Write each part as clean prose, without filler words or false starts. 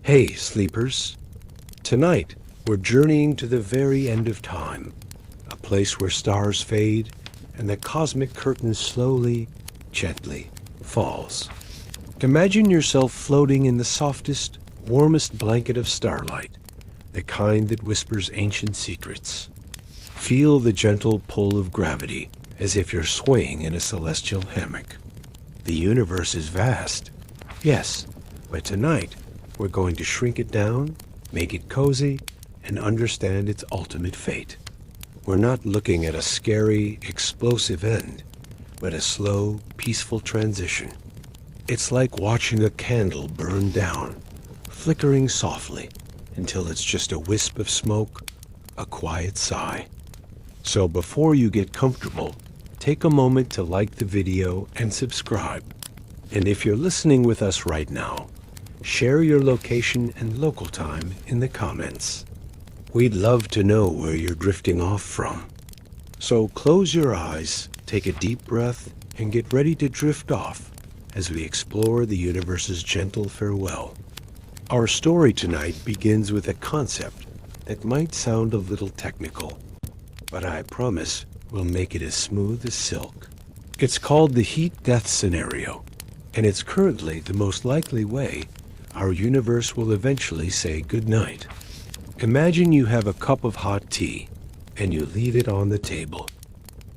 Hey, sleepers. Tonight, we're journeying to the very end of time, a place where stars fade and the cosmic curtain slowly, gently falls. Imagine yourself floating in the softest, warmest blanket of starlight, the kind that whispers ancient secrets. Feel the gentle pull of gravity as if you're swaying in a celestial hammock. The universe is vast, yes, but tonight we're going to shrink it down, make it cozy, and understand its ultimate fate. We're not looking at a scary, explosive end, but a slow, peaceful transition. It's like watching a candle burn down, flickering softly until it's just a wisp of smoke, a quiet sigh. So before you get comfortable, take a moment to like the video and subscribe. And if you're listening with us right now, share your location and local time in the comments. We'd love to know where you're drifting off from. So close your eyes, take a deep breath, and get ready to drift off as we explore the universe's gentle farewell. Our story tonight begins with a concept that might sound a little technical, but I promise we'll make it as smooth as silk. It's called the heat-death scenario, and it's currently the most likely way our universe will eventually say goodnight. Imagine you have a cup of hot tea, and you leave it on the table.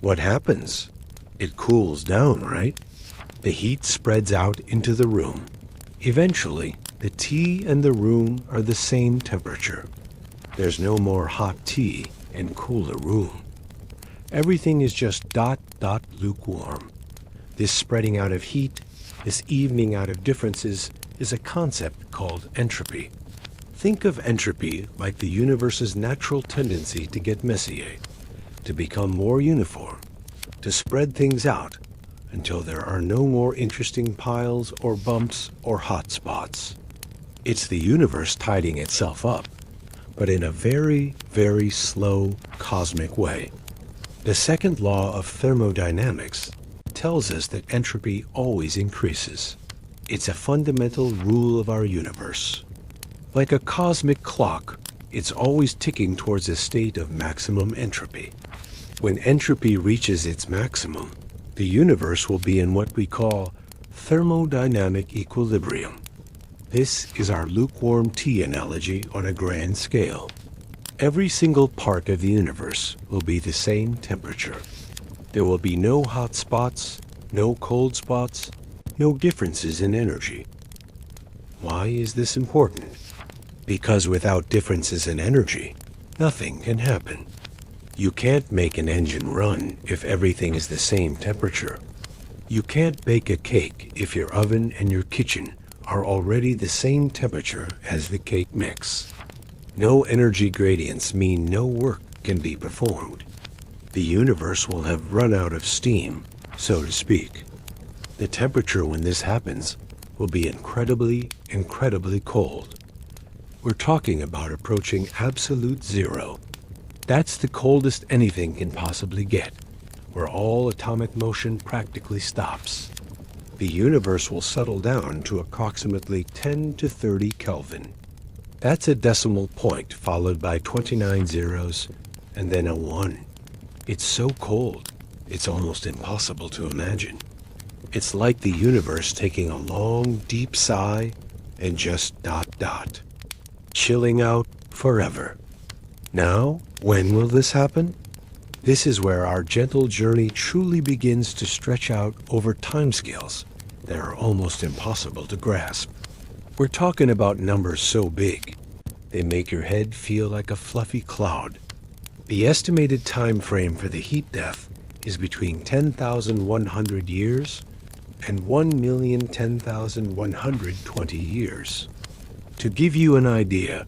What happens? It cools down, right? The heat spreads out into the room. Eventually, the tea and the room are the same temperature. There's no more hot tea and cooler room. Everything is just lukewarm. This spreading out of heat, this evening out of differences, is a concept called entropy. Think of entropy like the universe's natural tendency to get messier, to become more uniform, to spread things out until there are no more interesting piles or bumps or hot spots. It's the universe tidying itself up, but in a very, very slow, cosmic way. The second law of thermodynamics tells us that entropy always increases. It's a fundamental rule of our universe. Like a cosmic clock, it's always ticking towards a state of maximum entropy. When entropy reaches its maximum, the universe will be in what we call thermodynamic equilibrium. This is our lukewarm tea analogy on a grand scale. Every single part of the universe will be the same temperature. There will be no hot spots, no cold spots, no differences in energy. Why is this important? Because without differences in energy, nothing can happen. You can't make an engine run if everything is the same temperature. You can't bake a cake if your oven and your kitchen are already the same temperature as the cake mix. No energy gradients mean no work can be performed. The universe will have run out of steam, so to speak. The temperature when this happens will be incredibly, incredibly cold. We're talking about approaching absolute zero. That's the coldest anything can possibly get, where all atomic motion practically stops. The universe will settle down to approximately 10 to 30 Kelvin. That's a decimal point followed by 29 zeros and then a 1. It's so cold, it's almost impossible to imagine. It's like the universe taking a long, deep sigh and just ... chilling out forever. Now, when will this happen? This is where our gentle journey truly begins to stretch out over timescales that are almost impossible to grasp. We're talking about numbers so big, they make your head feel like a fluffy cloud. The estimated time frame for the heat death is between 10,100 years and 1,010,120 years. To give you an idea,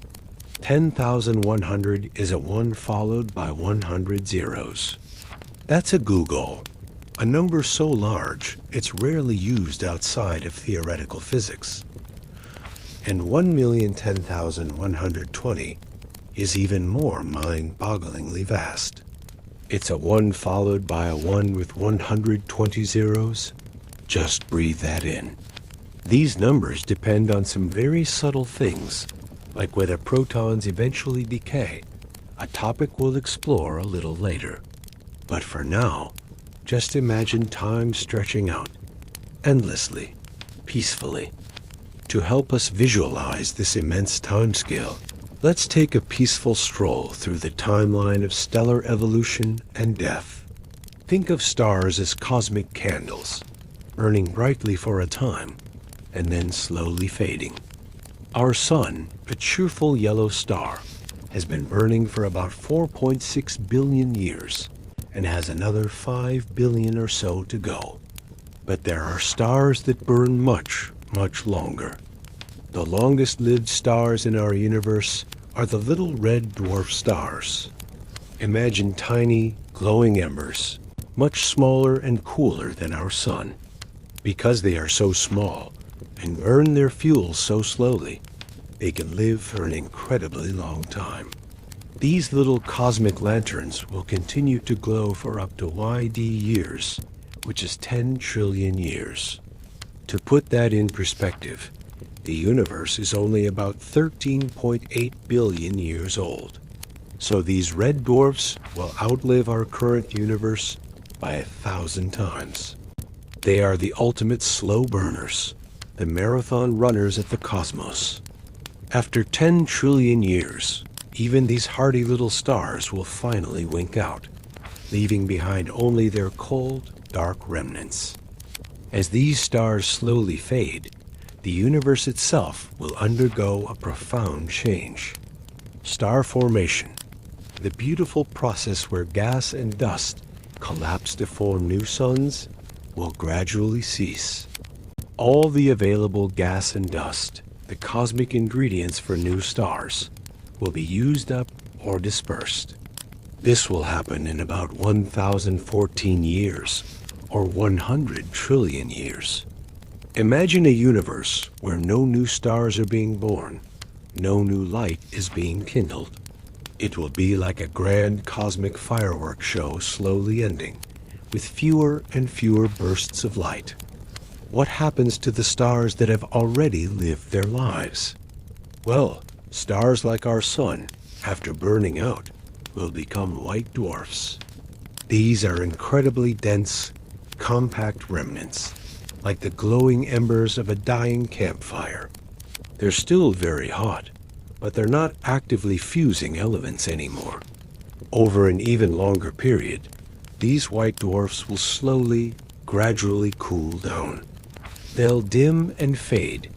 10,100 is a 1 followed by 100 zeros. That's a googol, a number so large it's rarely used outside of theoretical physics. And 1,010,120 is even more mind-bogglingly vast. It's a 1 followed by a 1 with 120 zeros. Just breathe that in. These numbers depend on some very subtle things, like whether protons eventually decay, a topic we'll explore a little later. But for now, just imagine time stretching out, endlessly, peacefully. To help us visualize this immense timescale, let's take a peaceful stroll through the timeline of stellar evolution and death. Think of stars as cosmic candles, burning brightly for a time, and then slowly fading. Our sun, a cheerful yellow star, has been burning for about 4.6 billion years and has another 5 billion or so to go. But there are stars that burn much, much longer. The longest-lived stars in our universe are the little red dwarf stars. Imagine tiny, glowing embers, much smaller and cooler than our sun. Because they are so small and burn their fuel so slowly, they can live for an incredibly long time. These little cosmic lanterns will continue to glow for up to YD years, which is 10 trillion years. To put that in perspective, the universe is only about 13.8 billion years old. So these red dwarfs will outlive our current universe by 1,000 times. They are the ultimate slow burners, the marathon runners at the cosmos. After 10 trillion years, even these hardy little stars will finally wink out, leaving behind only their cold, dark remnants. As these stars slowly fade, the universe itself will undergo a profound change. Star formation, the beautiful process where gas and dust collapse to form new suns, will gradually cease. All the available gas and dust, the cosmic ingredients for new stars, will be used up or dispersed. This will happen in about 1,014 years, or 100 trillion years. Imagine a universe where no new stars are being born, no new light is being kindled. It will be like a grand cosmic fireworks show slowly ending, with fewer and fewer bursts of light. What happens to the stars that have already lived their lives? Well, stars like our sun, after burning out, will become white dwarfs. These are incredibly dense, compact remnants, like the glowing embers of a dying campfire. They're still very hot, but they're not actively fusing elements anymore. Over an even longer period, these white dwarfs will slowly, gradually cool down. They'll dim and fade,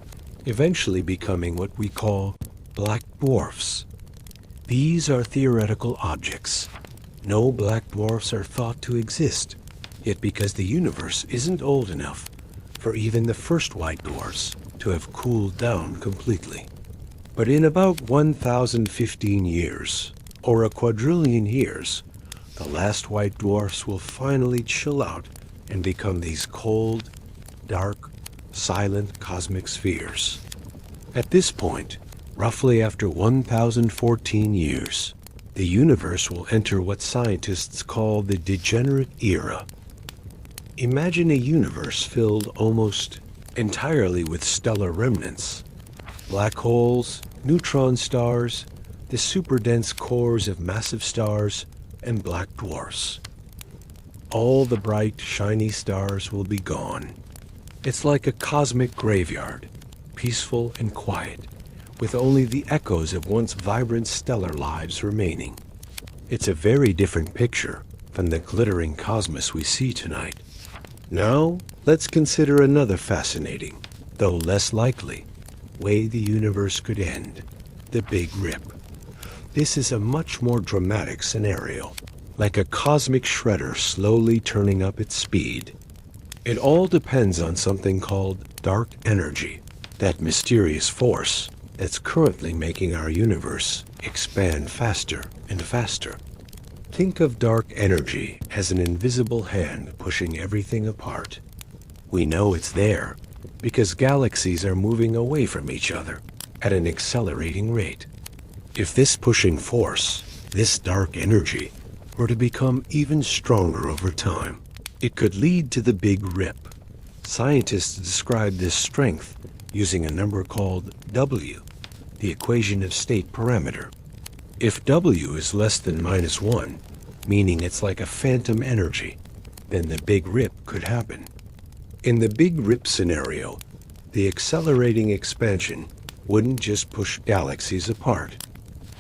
eventually becoming what we call black dwarfs. These are theoretical objects. No black dwarfs are thought to exist, yet because the universe isn't old enough for even the first white dwarfs to have cooled down completely. But in about 1,015 years, or a quadrillion years, the last white dwarfs will finally chill out and become these cold, dark, silent cosmic spheres. At this point, roughly after 1,014 years, the universe will enter what scientists call the degenerate era. Imagine a universe filled almost entirely with stellar remnants, black holes, neutron stars, the superdense cores of massive stars, and black dwarfs. All the bright, shiny stars will be gone. It's like a cosmic graveyard, peaceful and quiet, with only the echoes of once vibrant stellar lives remaining. It's a very different picture from the glittering cosmos we see tonight. Now, let's consider another fascinating, though less likely, way the universe could end: the Big Rip. This is a much more dramatic scenario, like a cosmic shredder slowly turning up its speed. It all depends on something called dark energy, that mysterious force that's currently making our universe expand faster and faster. Think of dark energy as an invisible hand pushing everything apart. We know it's there because galaxies are moving away from each other at an accelerating rate. If this pushing force, this dark energy, were to become even stronger over time, it could lead to the Big Rip, Scientists describe this strength using a number called W, the equation of state parameter. If W is less than -1, meaning it's like a phantom energy, then the Big Rip could happen. In the Big Rip scenario, the accelerating expansion wouldn't just push galaxies apart.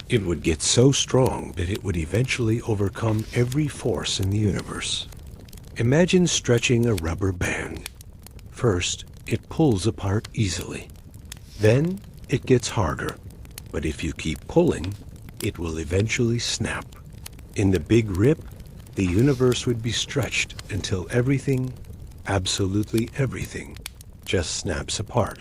It would get so strong that it would eventually overcome every force in the universe. Imagine stretching a rubber band. First, it pulls apart easily. Then, it gets harder. But if you keep pulling, it will eventually snap. In the Big Rip, the universe would be stretched until everything, absolutely everything, just snaps apart.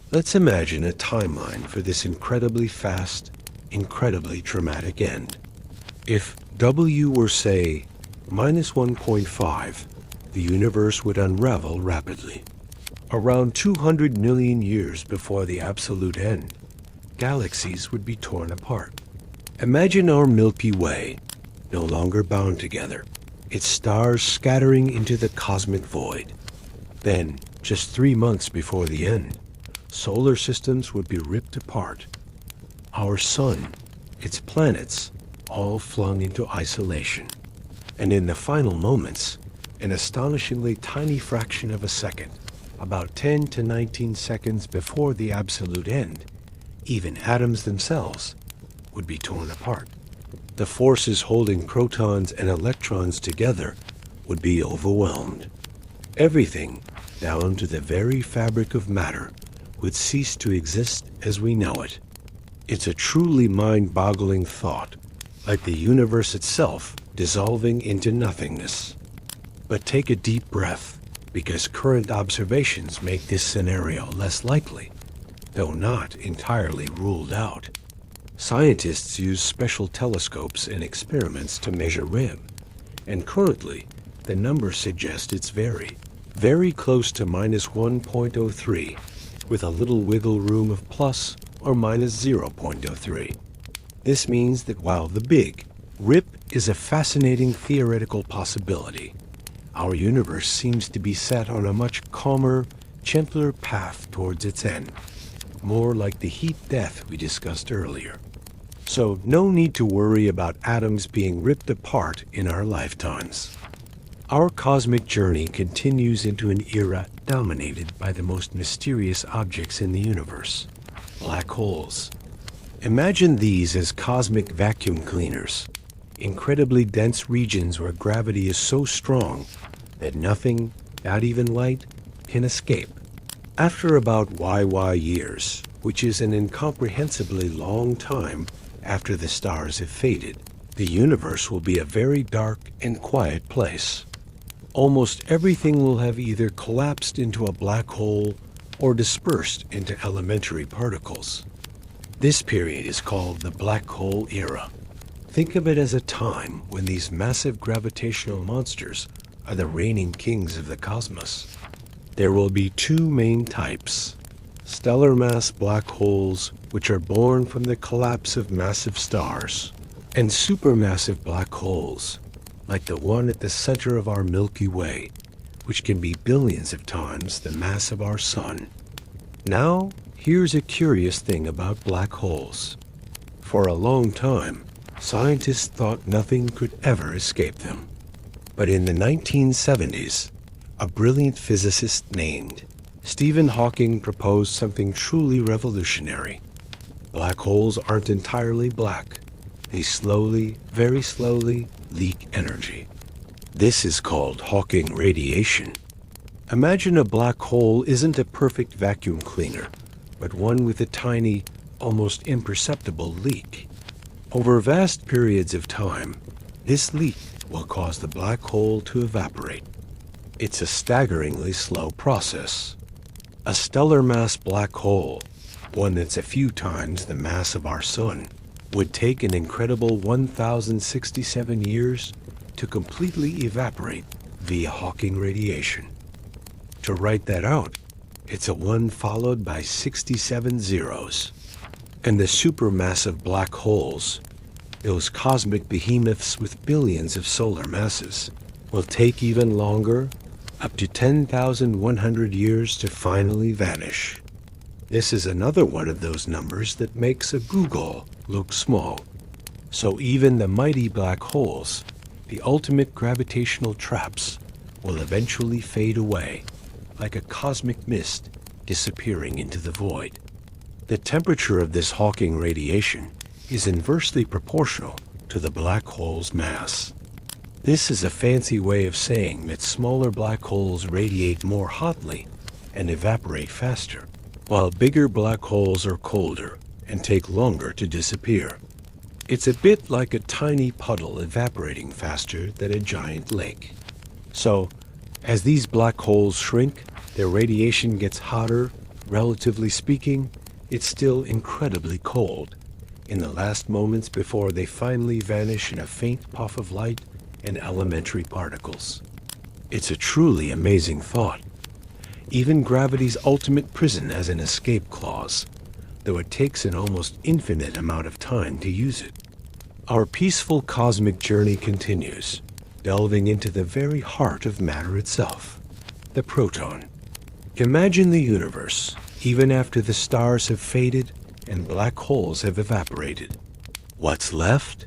Let's imagine a timeline for this incredibly fast, incredibly dramatic end. If W were, say, -1.5, the universe would unravel rapidly. Around 200 million years before the absolute end, galaxies would be torn apart. Imagine our Milky Way, no longer bound together, its stars scattering into the cosmic void. Then, just 3 months before the end, solar systems would be ripped apart. Our sun, its planets, all flung into isolation. And in the final moments, an astonishingly tiny fraction of a second, about 10 to 19 seconds before the absolute end, even atoms themselves would be torn apart. The forces holding protons and electrons together would be overwhelmed. Everything, down to the very fabric of matter, would cease to exist as we know it. It's a truly mind-boggling thought, like the universe itself dissolving into nothingness. But take a deep breath, because current observations make this scenario less likely, though not entirely ruled out. Scientists use special telescopes and experiments to measure Rib, and currently, the numbers suggest it's very close to -1.03, with a little wiggle room of plus or -0.03. This means that while the Big Rip is a fascinating theoretical possibility, our universe seems to be set on a much calmer, gentler path towards its end, more like the heat death we discussed earlier. So no need to worry about atoms being ripped apart in our lifetimes. Our cosmic journey continues into an era dominated by the most mysterious objects in the universe, black holes. Imagine these as cosmic vacuum cleaners, incredibly dense regions where gravity is so strong that nothing, not even light, can escape. After about YY years, which is an incomprehensibly long time after the stars have faded, the universe will be a very dark and quiet place. Almost everything will have either collapsed into a black hole or dispersed into elementary particles. This period is called the black hole era. Think of it as a time when these massive gravitational monsters are the reigning kings of the cosmos. There will be two main types: stellar mass black holes, which are born from the collapse of massive stars, and supermassive black holes, like the one at the center of our Milky Way, which can be billions of times the mass of our sun. Now, here's a curious thing about black holes. For a long time, scientists thought nothing could ever escape them. But in the 1970s, a brilliant physicist named Stephen Hawking proposed something truly revolutionary. Black holes aren't entirely black. They slowly, very slowly, leak energy. This is called Hawking radiation. Imagine a black hole isn't a perfect vacuum cleaner, but one with a tiny, almost imperceptible leak. Over vast periods of time, this leak will cause the black hole to evaporate. It's a staggeringly slow process. A stellar mass black hole, one that's a few times the mass of our sun, would take an incredible 1,067 years to completely evaporate via Hawking radiation. To write that out, it's a 1 followed by 67 zeros. And the supermassive black holes, those cosmic behemoths with billions of solar masses, will take even longer, up to 10,100 years to finally vanish. This is another one of those numbers that makes a googol look small. So even the mighty black holes, the ultimate gravitational traps, will eventually fade away, like a cosmic mist disappearing into the void. The temperature of this Hawking radiation is inversely proportional to the black hole's mass. This is a fancy way of saying that smaller black holes radiate more hotly and evaporate faster, while bigger black holes are colder and take longer to disappear. It's a bit like a tiny puddle evaporating faster than a giant lake. So, as these black holes shrink, their radiation gets hotter. Relatively speaking, it's still incredibly cold. In the last moments before they finally vanish in a faint puff of light and elementary particles. It's a truly amazing thought. Even gravity's ultimate prison has an escape clause, though it takes an almost infinite amount of time to use it. Our peaceful cosmic journey continues, delving into the very heart of matter itself, the proton. Imagine the universe, even after the stars have faded and black holes have evaporated. What's left?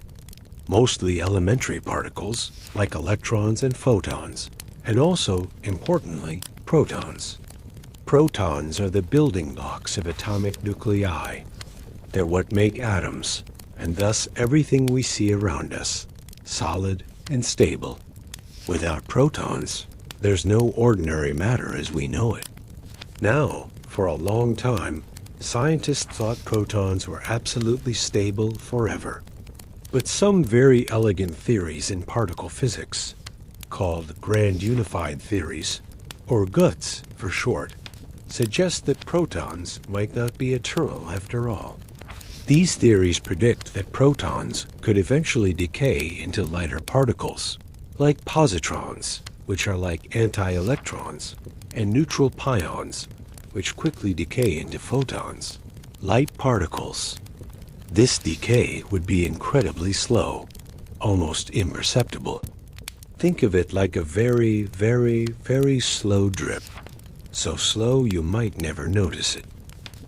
Mostly elementary particles, like electrons and photons, and also, importantly, protons. Protons are the building blocks of atomic nuclei. They're what make atoms, and thus everything we see around us, solid and stable. Without protons, there's no ordinary matter as we know it. Now, for a long time, scientists thought protons were absolutely stable forever. But some very elegant theories in particle physics, called grand unified theories, or GUTS for short, suggest that protons might not be eternal after all. These theories predict that protons could eventually decay into lighter particles, like positrons, which are like anti-electrons, and neutral pions, which quickly decay into photons, light particles. This decay would be incredibly slow, almost imperceptible. Think of it like a very, very, very slow drip, so slow you might never notice it.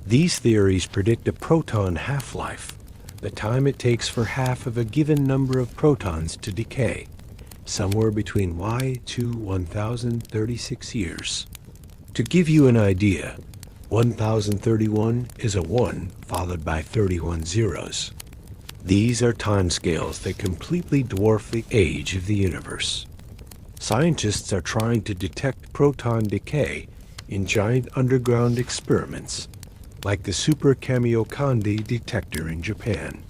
These theories predict a proton half-life, the time it takes for half of a given number of protons to decay, somewhere between y to 1036 years. To give you an idea, 1031 is a 1 followed by 31 zeros. These are timescales that completely dwarf the age of the universe. Scientists are trying to detect proton decay in giant underground experiments, like the Super Kamiokande detector in Japan.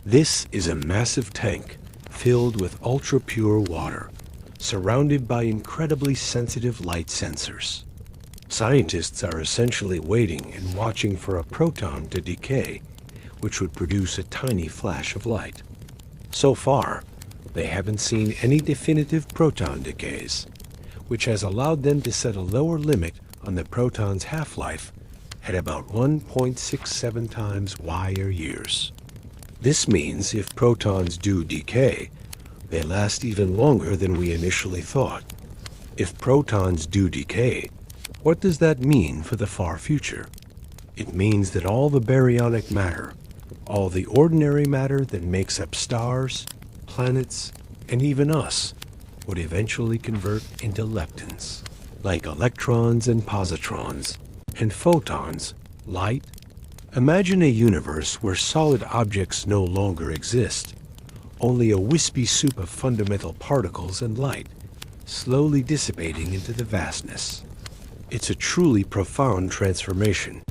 This is a massive tank filled with ultra-pure water, surrounded by incredibly sensitive light sensors. Scientists are essentially waiting and watching for a proton to decay, which would produce a tiny flash of light. So far, they haven't seen any definitive proton decays, which has allowed them to set a lower limit on the proton's half-life at about 1.67 times Y-er years. This means if protons do decay, they last even longer than we initially thought. If protons do decay, what does that mean for the far future? It means that all the baryonic matter, all the ordinary matter that makes up stars, planets, and even us, would eventually convert into leptons, like electrons and positrons, and photons, light. Imagine a universe where solid objects no longer exist, only a wispy soup of fundamental particles and light, slowly dissipating into the vastness. It's a truly profound transformation,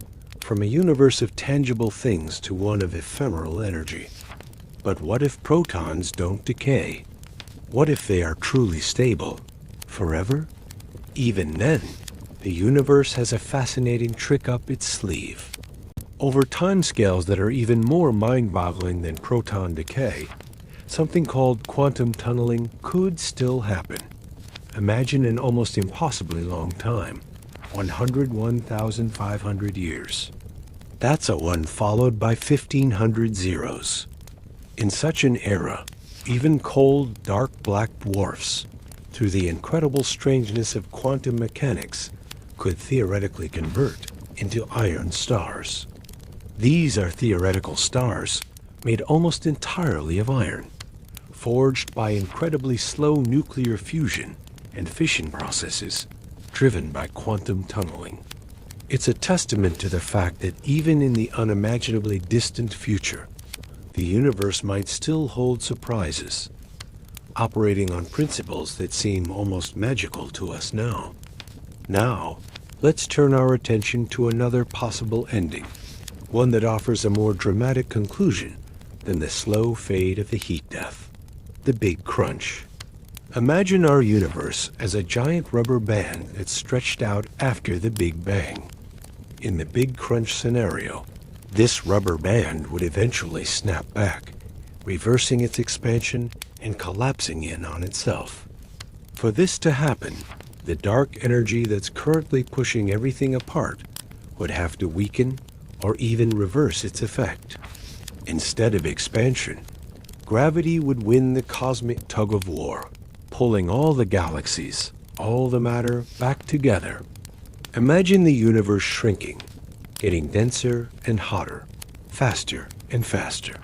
from a universe of tangible things to one of ephemeral energy. But what if protons don't decay? What if they are truly stable, forever? Even then, the universe has a fascinating trick up its sleeve. Over timescales that are even more mind-boggling than proton decay, something called quantum tunneling could still happen. Imagine an almost impossibly long time, 101,500 years. That's a 1 followed by 1,500 zeros. In such an era, even cold, dark black dwarfs, through the incredible strangeness of quantum mechanics, could theoretically convert into iron stars. These are theoretical stars made almost entirely of iron, forged by incredibly slow nuclear fusion and fission processes driven by quantum tunneling. It's a testament to the fact that even in the unimaginably distant future, the universe might still hold surprises, operating on principles that seem almost magical to us now. Now, let's turn our attention to another possible ending, one that offers a more dramatic conclusion than the slow fade of the heat death: the Big Crunch. Imagine our universe as a giant rubber band that stretched out after the Big Bang. In the Big Crunch scenario, this rubber band would eventually snap back, reversing its expansion and collapsing in on itself. For this to happen, the dark energy that's currently pushing everything apart would have to weaken or even reverse its effect. Instead of expansion, gravity would win the cosmic tug of war, pulling all the galaxies, all the matter back together. Imagine the universe shrinking, getting denser and hotter, faster and faster.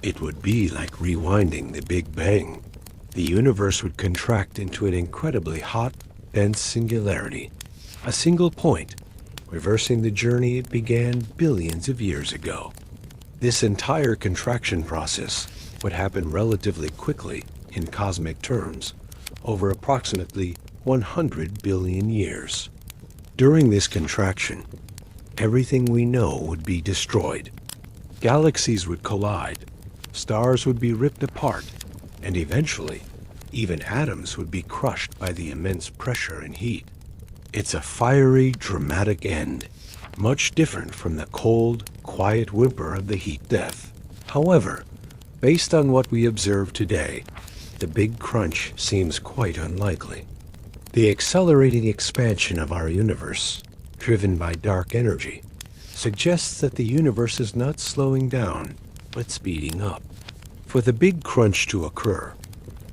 It would be like rewinding the Big Bang. The universe would contract into an incredibly hot, dense singularity, a single point, reversing the journey it began billions of years ago. This entire contraction process would happen relatively quickly in cosmic terms, over approximately 100 billion years. During this contraction, everything we know would be destroyed. Galaxies would collide, stars would be ripped apart, and eventually, even atoms would be crushed by the immense pressure and heat. It's a fiery, dramatic end, much different from the cold, quiet whimper of the heat death. However, based on what we observe today, the Big Crunch seems quite unlikely. The accelerating expansion of our universe, driven by dark energy, suggests that the universe is not slowing down, but speeding up. For the Big Crunch to occur,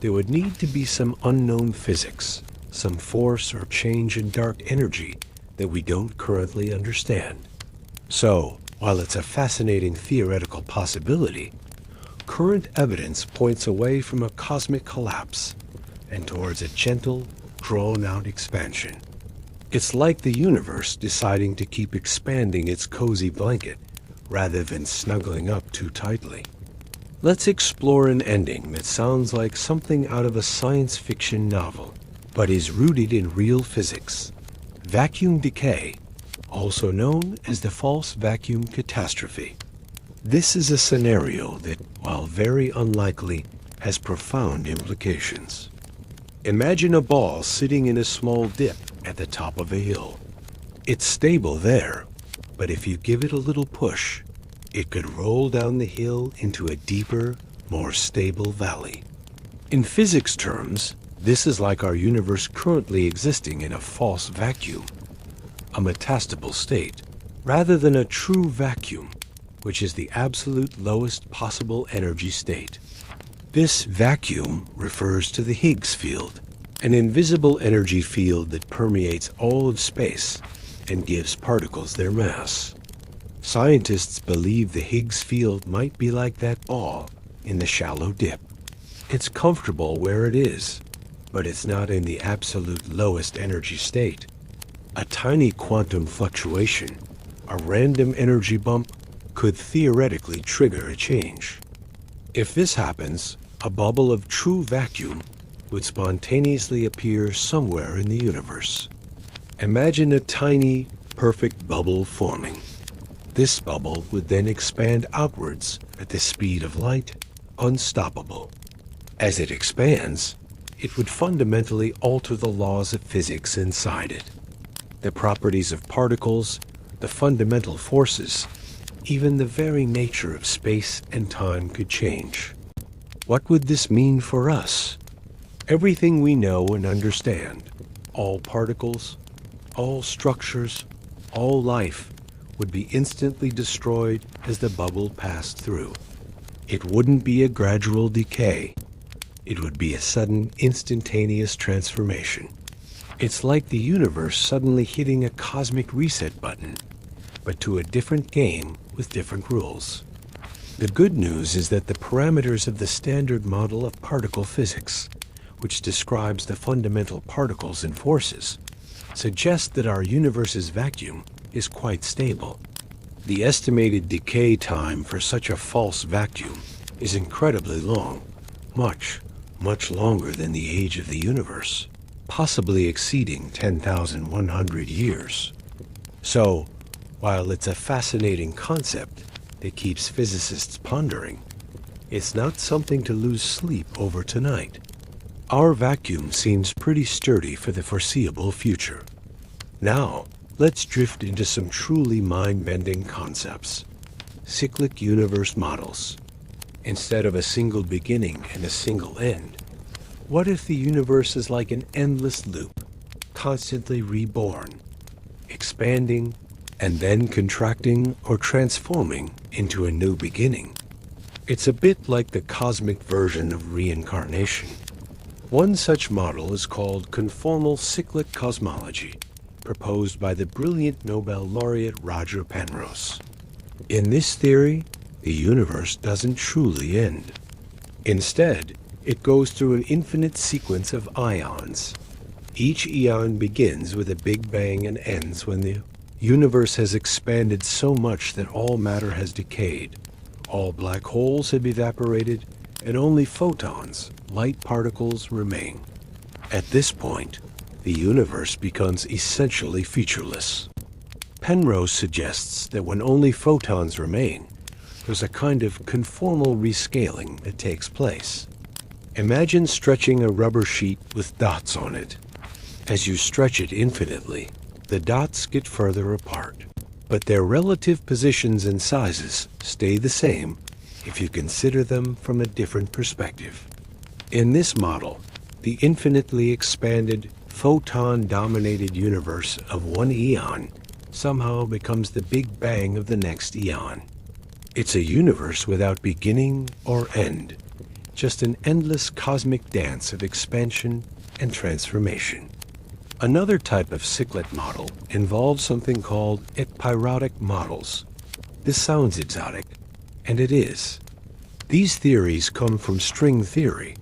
there would need to be some unknown physics, some force or change in dark energy that we don't currently understand. So, while it's a fascinating theoretical possibility, current evidence points away from a cosmic collapse and towards a gentle, drawn-out expansion. It's like the universe deciding to keep expanding its cozy blanket rather than snuggling up too tightly. Let's explore an ending that sounds like something out of a science fiction novel, but is rooted in real physics. Vacuum decay, also known as the false vacuum catastrophe. This is a scenario that, while very unlikely, has profound implications. Imagine a ball sitting in a small dip at the top of a hill. It's stable there, but if you give it a little push, it could roll down the hill into a deeper, more stable valley. In physics terms, this is like our universe currently existing in a false vacuum, a metastable state, rather than a true vacuum, which is the absolute lowest possible energy state. This vacuum refers to the Higgs field, an invisible energy field that permeates all of space and gives particles their mass. Scientists believe the Higgs field might be like that ball in the shallow dip. It's comfortable where it is, but it's not in the absolute lowest energy state. A tiny quantum fluctuation, a random energy bump, could theoretically trigger a change. If this happens, a bubble of true vacuum would spontaneously appear somewhere in the universe. Imagine a tiny, perfect bubble forming. This bubble would then expand outwards at the speed of light, unstoppable. As it expands, it would fundamentally alter the laws of physics inside it. The properties of particles, the fundamental forces, even the very nature of space and time could change. What would this mean for us? Everything we know and understand, all particles, all structures, all life, would be instantly destroyed as the bubble passed through. It wouldn't be a gradual decay. It would be a sudden, instantaneous transformation. It's like the universe suddenly hitting a cosmic reset button, but to a different game with different rules. The good news is that the parameters of the standard model of particle physics, which describes the fundamental particles and forces, suggest that our universe's vacuum is quite stable. The estimated decay time for such a false vacuum is incredibly long, much longer than the age of the universe, possibly exceeding 10,100 years. So, while it's a fascinating concept that keeps physicists pondering, it's not something to lose sleep over tonight. Our vacuum seems pretty sturdy for the foreseeable future. Now, let's drift into some truly mind-bending concepts. Cyclic universe models. Instead of a single beginning and a single end, what if the universe is like an endless loop, constantly reborn, expanding, and then contracting or transforming into a new beginning? It's a bit like the cosmic version of reincarnation. One such model is called conformal cyclic cosmology, proposed by the brilliant Nobel laureate Roger Penrose. In this theory, the universe doesn't truly end. Instead, it goes through an infinite sequence of ions. Each eon begins with a big bang and ends when the universe has expanded so much that all matter has decayed, all black holes have evaporated, and only photons, light particles, remain. At this point, the universe becomes essentially featureless. Penrose suggests that when only photons remain, there's a kind of conformal rescaling that takes place. Imagine stretching a rubber sheet with dots on it. As you stretch it infinitely, the dots get further apart, but their relative positions and sizes stay the same if you consider them from a different perspective. In this model, the infinitely expanded, photon-dominated universe of one eon somehow becomes the Big Bang of the next eon. It's a universe without beginning or end, just an endless cosmic dance of expansion and transformation. Another type of cyclic model involves something called ekpyrotic models. This sounds exotic, and it is. These theories come from string theory,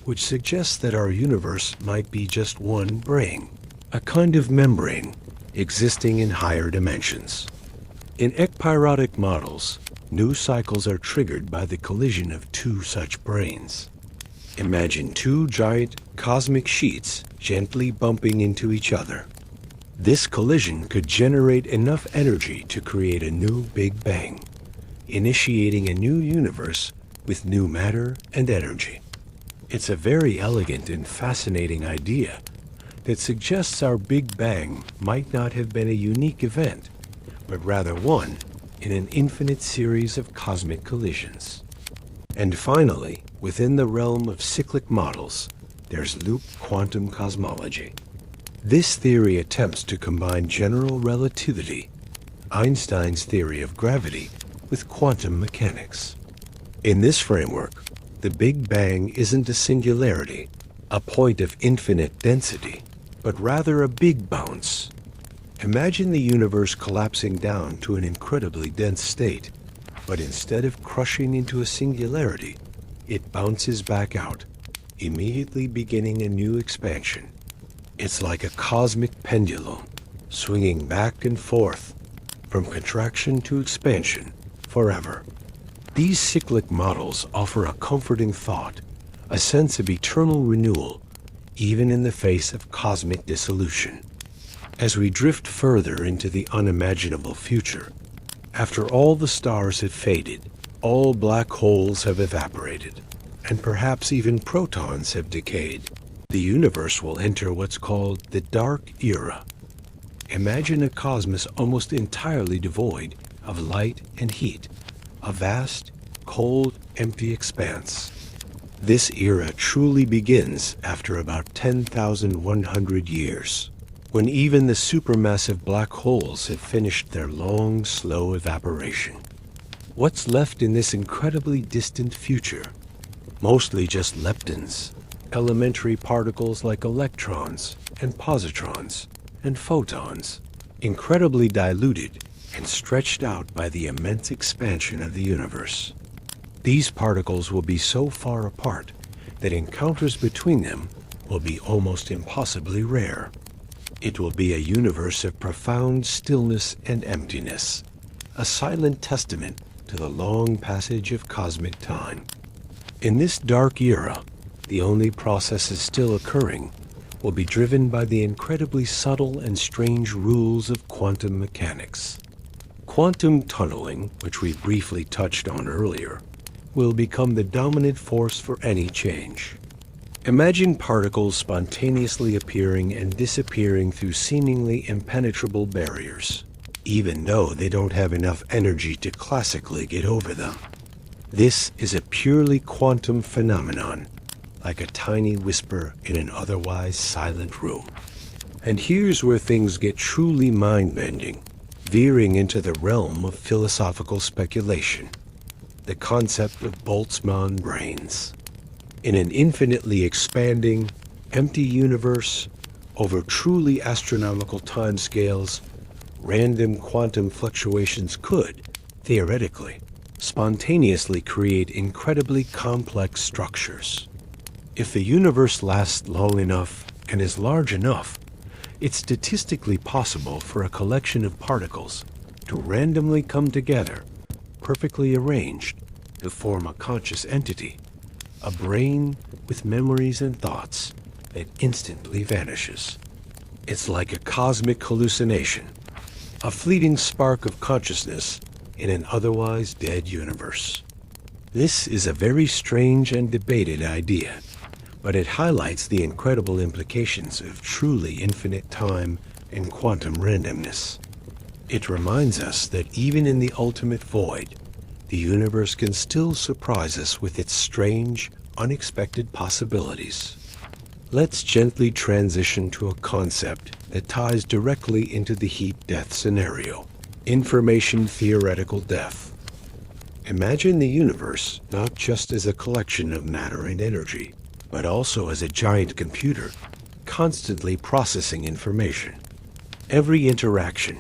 which suggests that our universe might be just one brane, a kind of membrane existing in higher dimensions. In ekpyrotic models, new cycles are triggered by the collision of two such branes. Imagine two giant cosmic sheets gently bumping into each other. This collision could generate enough energy to create a new Big Bang, initiating a new universe with new matter and energy. It's a very elegant and fascinating idea that suggests our Big Bang might not have been a unique event, but rather one in an infinite series of cosmic collisions. And finally, within the realm of cyclic models, there's loop quantum cosmology. This theory attempts to combine general relativity, Einstein's theory of gravity, with quantum mechanics. In this framework, the Big Bang isn't a singularity, a point of infinite density, but rather a big bounce. Imagine the universe collapsing down to an incredibly dense state, but instead of crushing into a singularity, it bounces back out, immediately beginning a new expansion. It's like a cosmic pendulum, swinging back and forth, from contraction to expansion, forever. These cyclic models offer a comforting thought, a sense of eternal renewal, even in the face of cosmic dissolution. As we drift further into the unimaginable future, after all the stars have faded, all black holes have evaporated, and perhaps even protons have decayed, the universe will enter what's called the dark era. Imagine a cosmos almost entirely devoid of light and heat, a vast, cold, empty expanse. This era truly begins after about 10,100 years, when even the supermassive black holes have finished their long, slow evaporation. What's left in this incredibly distant future? mostly just leptons, elementary particles like electrons and positrons and photons, incredibly diluted and stretched out by the immense expansion of the universe. These particles will be so far apart that encounters between them will be almost impossibly rare. It will be a universe of profound stillness and emptiness, a silent testament to the long passage of cosmic time. In this dark era, the only processes still occurring will be driven by the incredibly subtle and strange rules of quantum mechanics. Quantum tunneling, which we briefly touched on earlier, will become the dominant force for any change. Imagine particles spontaneously appearing and disappearing through seemingly impenetrable barriers, even though they don't have enough energy to classically get over them. This is a purely quantum phenomenon, like a tiny whisper in an otherwise silent room. And here's where things get truly mind-bending, veering into the realm of philosophical speculation. The concept of Boltzmann brains. In an infinitely expanding, empty universe, over truly astronomical timescales, random quantum fluctuations could, theoretically, spontaneously create incredibly complex structures. If the universe lasts long enough and is large enough, it's statistically possible for a collection of particles to randomly come together, perfectly arranged, to form a conscious entity, a brain with memories and thoughts that instantly vanishes. It's like a cosmic hallucination, a fleeting spark of consciousness in an otherwise dead universe. This is a very strange and debated idea, but it highlights the incredible implications of truly infinite time and quantum randomness. It reminds us that even in the ultimate void, the universe can still surprise us with its strange, unexpected possibilities. Let's gently transition to a concept that ties directly into the heat-death scenario: information theoretical death. Imagine the universe not just as a collection of matter and energy, but also as a giant computer, constantly processing information. Every interaction,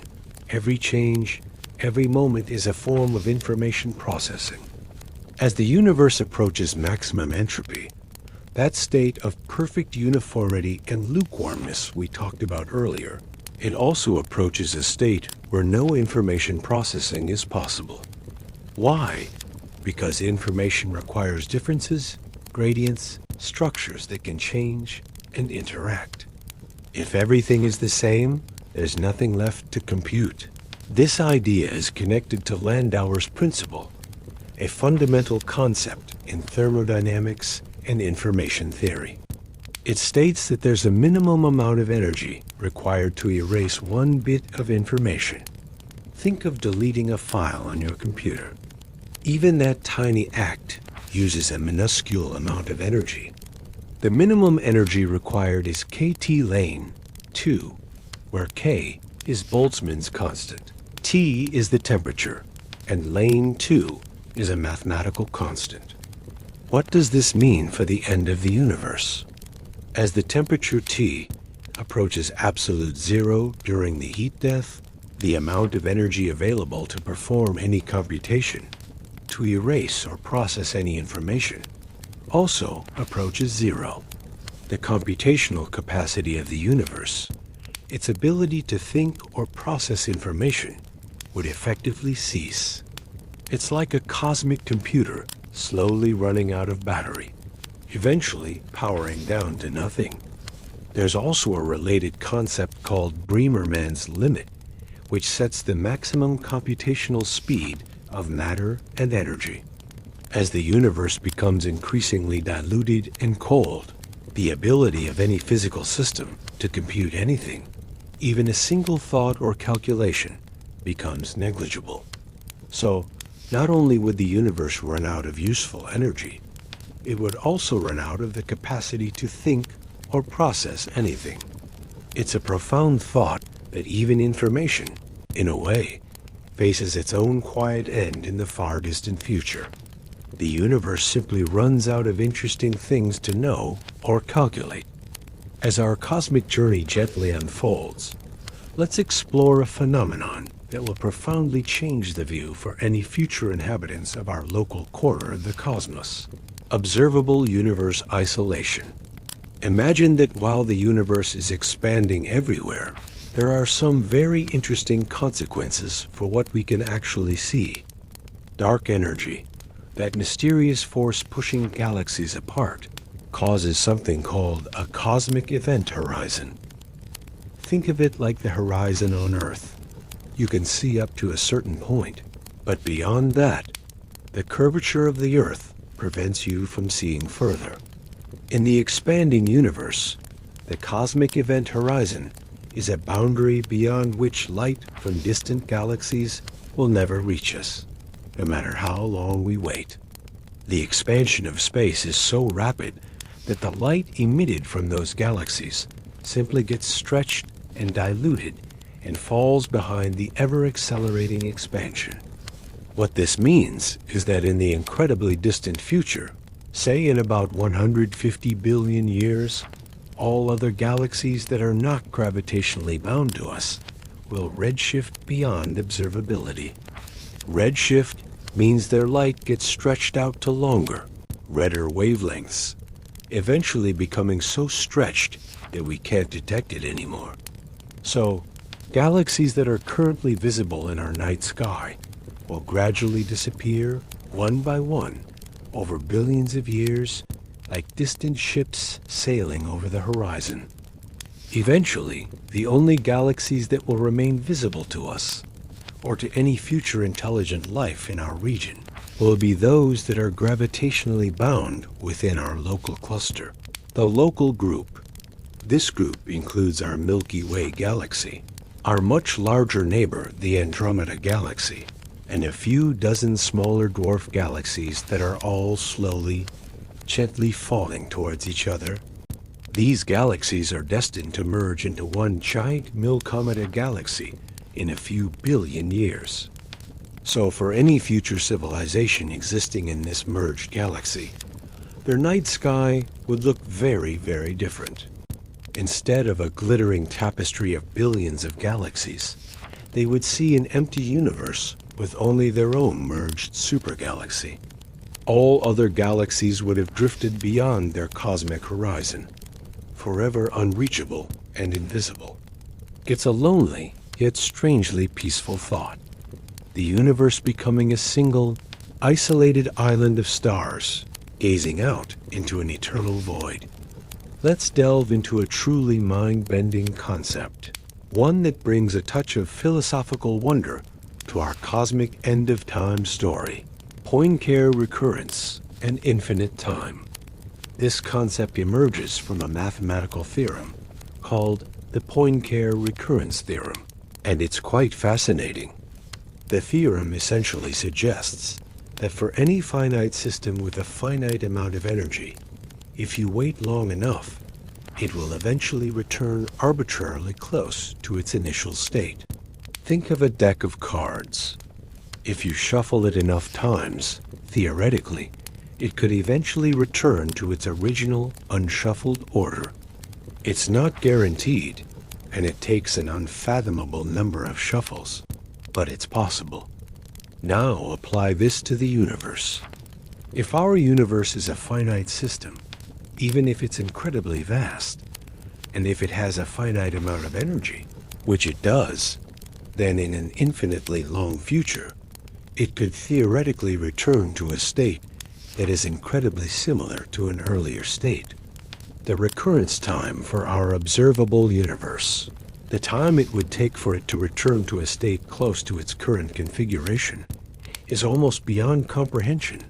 every change, every moment is a form of information processing. As the universe approaches maximum entropy, that state of perfect uniformity and lukewarmness we talked about earlier, it also approaches a state where no information processing is possible. Why? Because information requires differences, gradients, structures that can change and interact. If everything is the same, there's nothing left to compute. This idea is connected to Landauer's principle, a fundamental concept in thermodynamics and information theory. It states that there's a minimum amount of energy required to erase one bit of information. Think of deleting a file on your computer. Even that tiny act uses a minuscule amount of energy. The minimum energy required is kT lane 2, where K is Boltzmann's constant. T is the temperature, and lane 2 is a mathematical constant. What does this mean for the end of the universe? As the temperature T approaches absolute zero during the heat death, the amount of energy available to perform any computation, to erase or process any information, also approaches zero. The computational capacity of the universe, its ability to think or process information, would effectively cease. It's like a cosmic computer slowly running out of battery, eventually powering down to nothing. There's also a related concept called Bremermann's limit, which sets the maximum computational speed of matter and energy. As the universe becomes increasingly diluted and cold, the ability of any physical system to compute anything, even a single thought or calculation, becomes negligible. So, not only would the universe run out of useful energy, it would also run out of the capacity to think or process anything. It's a profound thought that even information, in a way, faces its own quiet end in the far distant future. The universe simply runs out of interesting things to know or calculate. As our cosmic journey gently unfolds, let's explore a phenomenon that will profoundly change the view for any future inhabitants of our local corner of the cosmos. Observable universe isolation. Imagine that while the universe is expanding everywhere, there are some very interesting consequences for what we can actually see. Dark energy, that mysterious force pushing galaxies apart, causes something called a cosmic event horizon. Think of it like the horizon on Earth. You can see up to a certain point, but beyond that, the curvature of the Earth prevents you from seeing further. In the expanding universe, the cosmic event horizon is a boundary beyond which light from distant galaxies will never reach us, no matter how long we wait. The expansion of space is so rapid that the light emitted from those galaxies simply gets stretched and diluted and falls behind the ever-accelerating expansion. What this means is that in the incredibly distant future, say in about 150 billion years, all other galaxies that are not gravitationally bound to us will redshift beyond observability. Redshift means their light gets stretched out to longer, redder wavelengths, eventually becoming so stretched that we can't detect it anymore. So, galaxies that are currently visible in our night sky will gradually disappear one by one over billions of years like distant ships sailing over the horizon. Eventually, the only galaxies that will remain visible to us, or to any future intelligent life in our region, will be those that are gravitationally bound within our local cluster. The local group. This group includes our Milky Way galaxy, our much larger neighbor, the Andromeda Galaxy, and a few dozen smaller dwarf galaxies that are all slowly, gently falling towards each other. These galaxies are destined to merge into one giant Milkomeda galaxy in a few billion years. So for any future civilization existing in this merged galaxy, their night sky would look very, very different. Instead of a glittering tapestry of billions of galaxies, they would see an empty universe with only their own merged supergalaxy. All other galaxies would have drifted beyond their cosmic horizon, forever unreachable and invisible. It's a lonely, yet strangely peaceful thought. The universe becoming a single, isolated island of stars, gazing out into an eternal void. Let's delve into a truly mind-bending concept, one that brings a touch of philosophical wonder to our cosmic end-of-time story: Poincare recurrence and infinite time. This concept emerges from a mathematical theorem called the Poincare recurrence theorem, and it's quite fascinating. The theorem essentially suggests that for any finite system with a finite amount of energy, if you wait long enough, it will eventually return arbitrarily close to its initial state. Think of a deck of cards. If you shuffle it enough times, theoretically, it could eventually return to its original unshuffled order. It's not guaranteed, and it takes an unfathomable number of shuffles, but it's possible. Now apply this to the universe. If our universe is a finite system, even if it's incredibly vast, and if it has a finite amount of energy, which it does, then in an infinitely long future, it could theoretically return to a state that is incredibly similar to an earlier state. The recurrence time for our observable universe, the time it would take for it to return to a state close to its current configuration, is almost beyond comprehension.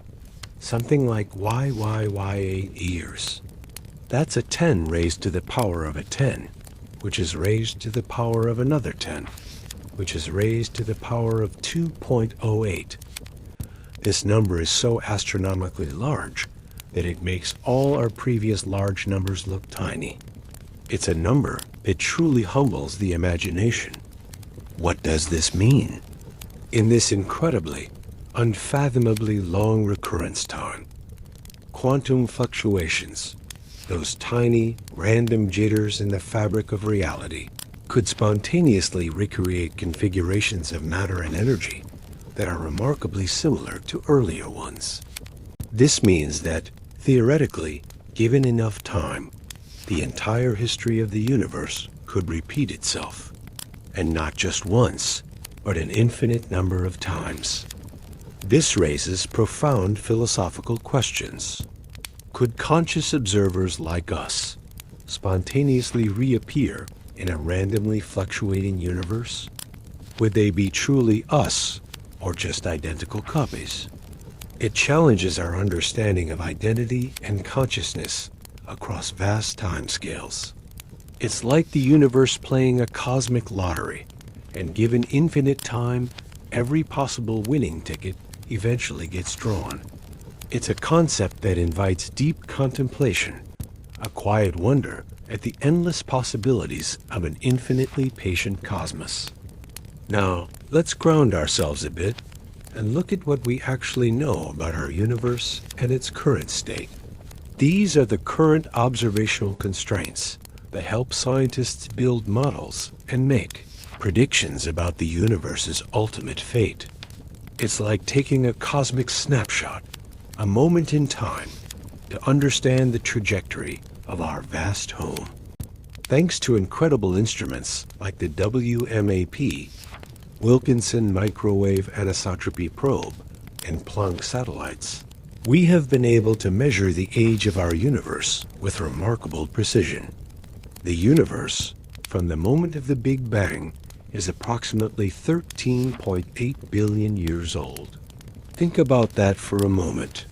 Something like y8 years. That's a 10 raised to the power of a 10, which is raised to the power of another 10, which is raised to the power of 2.08. This number is so astronomically large that it makes all our previous large numbers look tiny. It's a number that truly humbles the imagination. What does this mean? In this incredibly, unfathomably long recurrence time. Quantum fluctuations, those tiny, random jitters in the fabric of reality, could spontaneously recreate configurations of matter and energy that are remarkably similar to earlier ones. This means that, theoretically, given enough time, the entire history of the universe could repeat itself, and not just once, but an infinite number of times. This raises profound philosophical questions. Could conscious observers like us spontaneously reappear in a randomly fluctuating universe? Would they be truly us, or just identical copies? It challenges our understanding of identity and consciousness across vast timescales. It's like the universe playing a cosmic lottery, and given infinite time, every possible winning ticket eventually gets drawn. It's a concept that invites deep contemplation, a quiet wonder at the endless possibilities of an infinitely patient cosmos. Now, let's ground ourselves a bit and look at what we actually know about our universe and its current state. These are the current observational constraints that help scientists build models and make predictions about the universe's ultimate fate. It's like taking a cosmic snapshot, a moment in time, to understand the trajectory of our vast home. Thanks to incredible instruments like the WMAP, Wilkinson Microwave Anisotropy Probe, and Planck satellites, we have been able to measure the age of our universe with remarkable precision. The universe, from the moment of the Big Bang, is approximately 13.8 billion years old. Think about that for a moment.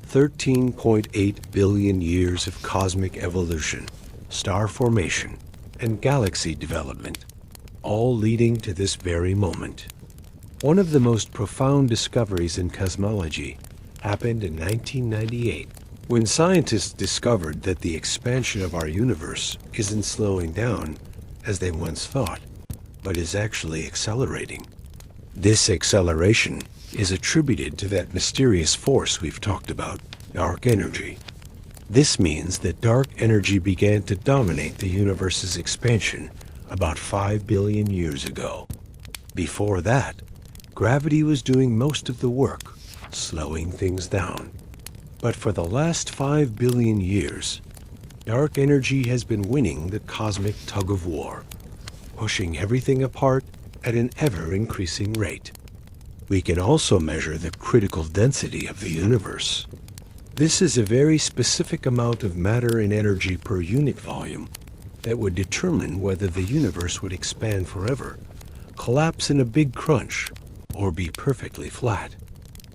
13.8 billion years of cosmic evolution, star formation, and galaxy development, all leading to this very moment. One of the most profound discoveries in cosmology happened in 1998, when scientists discovered that the expansion of our universe isn't slowing down, as they once thought, but is actually accelerating. This acceleration is attributed to that mysterious force we've talked about, dark energy. This means that dark energy began to dominate the universe's expansion about 5 billion years ago. Before that, gravity was doing most of the work, slowing things down. But for the last 5 billion years, dark energy has been winning the cosmic tug-of-war, pushing everything apart at an ever-increasing rate. We can also measure the critical density of the universe. This is a very specific amount of matter and energy per unit volume that would determine whether the universe would expand forever, collapse in a big crunch, or be perfectly flat.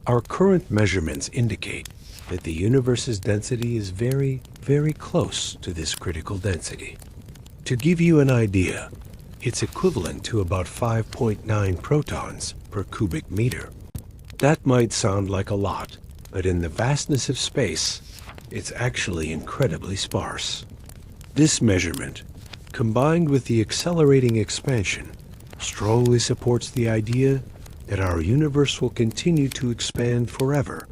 Our current measurements indicate that the universe's density is very, very close to this critical density. To give you an idea, it's equivalent to about 5.9 protons per cubic meter. That might sound like a lot, but in the vastness of space, it's actually incredibly sparse. This measurement, combined with the accelerating expansion, strongly supports the idea that our universe will continue to expand forever,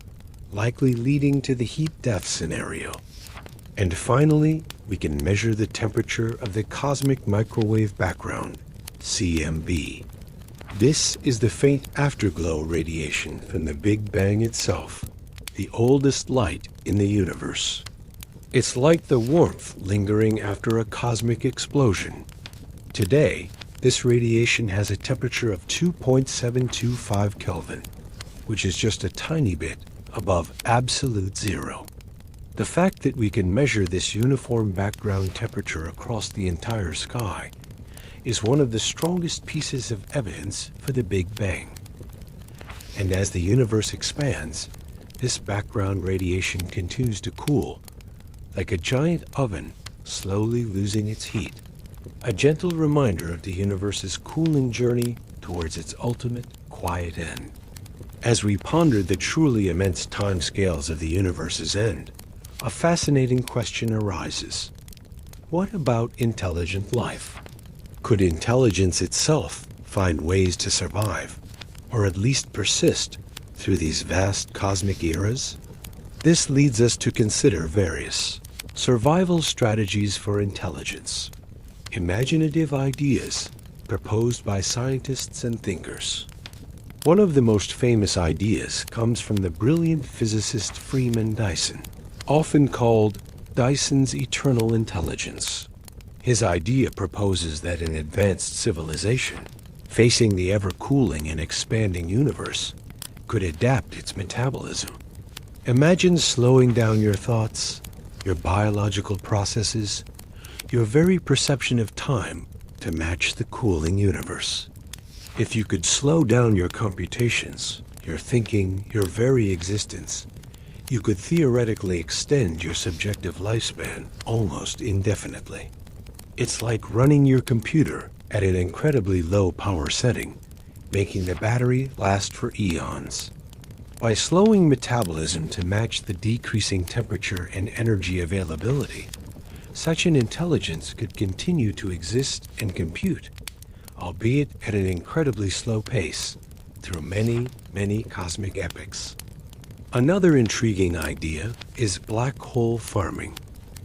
likely leading to the heat death scenario. And finally, we can measure the temperature of the cosmic microwave background, CMB. This is the faint afterglow radiation from the Big Bang itself, the oldest light in the universe. It's like the warmth lingering after a cosmic explosion. Today, this radiation has a temperature of 2.725 Kelvin, which is just a tiny bit above absolute zero. The fact that we can measure this uniform background temperature across the entire sky is one of the strongest pieces of evidence for the Big Bang. And as the universe expands, this background radiation continues to cool, like a giant oven slowly losing its heat, a gentle reminder of the universe's cooling journey towards its ultimate quiet end. As we ponder the truly immense timescales of the universe's end, a fascinating question arises. What about intelligent life? Could intelligence itself find ways to survive, or at least persist, through these vast cosmic eras? This leads us to consider various survival strategies for intelligence, imaginative ideas proposed by scientists and thinkers. One of the most famous ideas comes from the brilliant physicist Freeman Dyson, often called Dyson's eternal intelligence. His idea proposes that an advanced civilization, facing the ever-cooling and expanding universe, could adapt its metabolism. Imagine slowing down your thoughts, your biological processes, your very perception of time to match the cooling universe. If you could slow down your computations, your thinking, your very existence, you could theoretically extend your subjective lifespan almost indefinitely. It's like running your computer at an incredibly low power setting, making the battery last for eons. By slowing metabolism to match the decreasing temperature and energy availability, such an intelligence could continue to exist and compute, albeit at an incredibly slow pace, through many, many cosmic epochs. Another intriguing idea is black hole farming.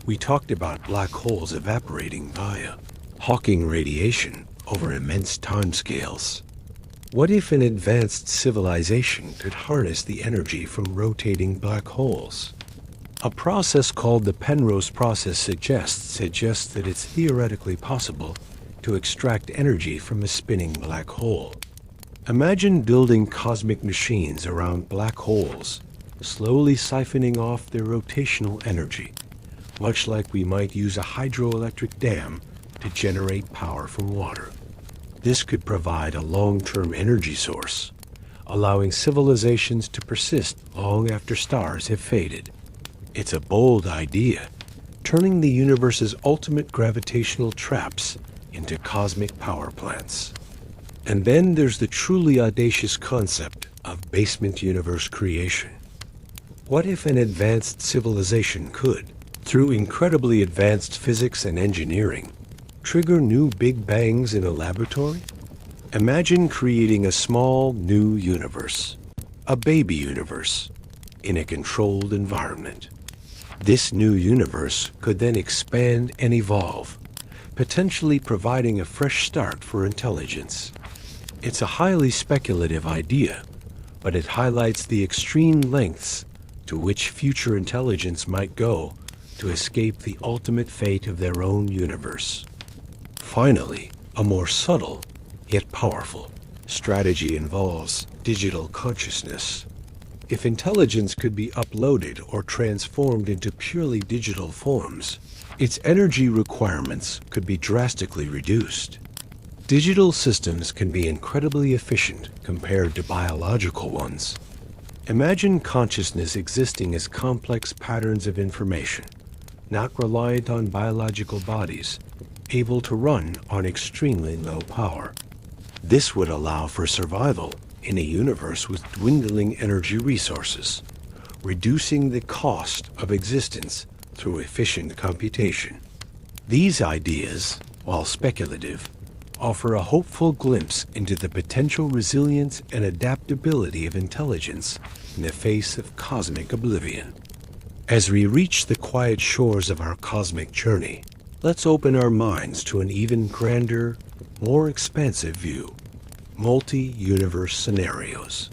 We talked about black holes evaporating via Hawking radiation over immense timescales. What if an advanced civilization could harness the energy from rotating black holes? A process called the Penrose process suggests that it's theoretically possible to extract energy from a spinning black hole. Imagine building cosmic machines around black holes, slowly siphoning off their rotational energy, much like we might use a hydroelectric dam to generate power from water. This could provide a long-term energy source, allowing civilizations to persist long after stars have faded. It's a bold idea, turning the universe's ultimate gravitational traps into cosmic power plants. And then there's the truly audacious concept of basement universe creation. What if an advanced civilization could, through incredibly advanced physics and engineering, trigger new Big Bangs in a laboratory? Imagine creating a small new universe, a baby universe, in a controlled environment. This new universe could then expand and evolve, potentially providing a fresh start for intelligence. It's a highly speculative idea, but it highlights the extreme lengths to which future intelligence might go to escape the ultimate fate of their own universe. Finally, a more subtle, yet powerful, strategy involves digital consciousness. If intelligence could be uploaded or transformed into purely digital forms, its energy requirements could be drastically reduced. Digital systems can be incredibly efficient compared to biological ones. Imagine consciousness existing as complex patterns of information, not reliant on biological bodies, able to run on extremely low power. This would allow for survival in a universe with dwindling energy resources, reducing the cost of existence through efficient computation. These ideas, while speculative, offer a hopeful glimpse into the potential resilience and adaptability of intelligence in the face of cosmic oblivion. As we reach the quiet shores of our cosmic journey, let's open our minds to an even grander, more expansive view: multi-universe scenarios.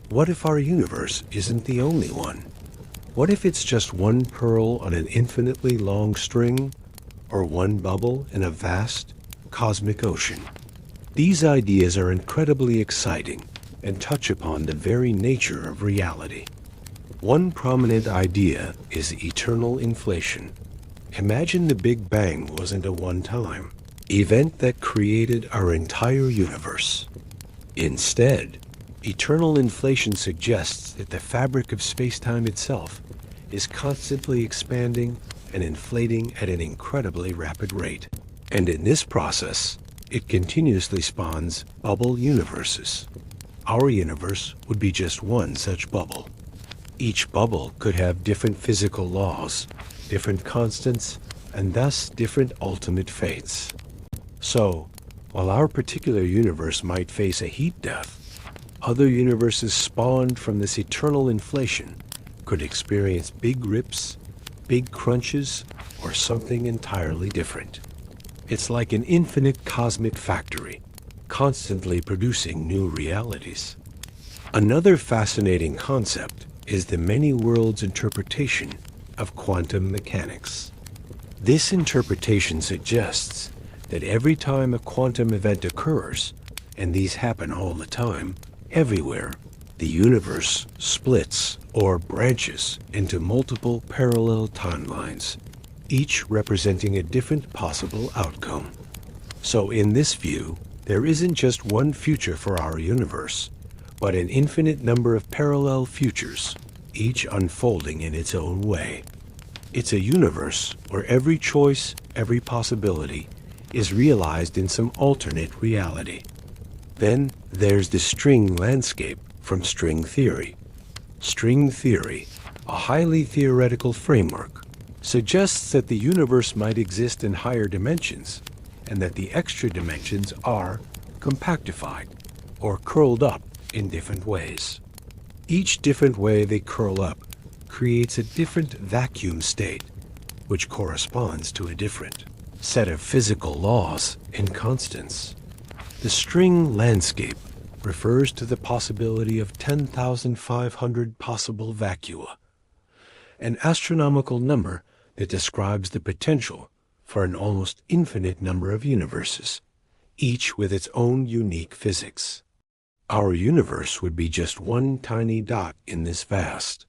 What if our universe isn't the only one? What if it's just one pearl on an infinitely long string, or one bubble in a vast cosmic ocean? These ideas are incredibly exciting and touch upon the very nature of reality. One prominent idea is eternal inflation. Imagine the Big Bang wasn't a one-time event that created our entire universe. Instead, eternal inflation suggests that the fabric of space-time itself is constantly expanding and inflating at an incredibly rapid rate. And in this process, it continuously spawns bubble universes. Our universe would be just one such bubble. Each bubble could have different physical laws, different constants, and thus different ultimate fates. So, while our particular universe might face a heat death, Other universes spawned from this eternal inflation could experience big rips, big crunches, or something entirely different. It's like an infinite cosmic factory, constantly producing new realities. Another fascinating concept is the many worlds interpretation of quantum mechanics. This interpretation suggests that every time a quantum event occurs, and these happen all the time, everywhere, the universe splits or branches into multiple parallel timelines, each representing a different possible outcome. So in this view, there isn't just one future for our universe, but an infinite number of parallel futures, each unfolding in its own way. It's a universe where every choice, every possibility, is realized in some alternate reality. Then there's the string landscape from string theory. String theory, a highly theoretical framework, suggests that the universe might exist in higher dimensions, and that the extra dimensions are compactified or curled up in different ways. Each different way they curl up creates a different vacuum state, which corresponds to a different set of physical laws and constants. The string landscape refers to the possibility of 10,500 possible vacua, an astronomical number that describes the potential for an almost infinite number of universes, each with its own unique physics. Our universe would be just one tiny dot in this vast,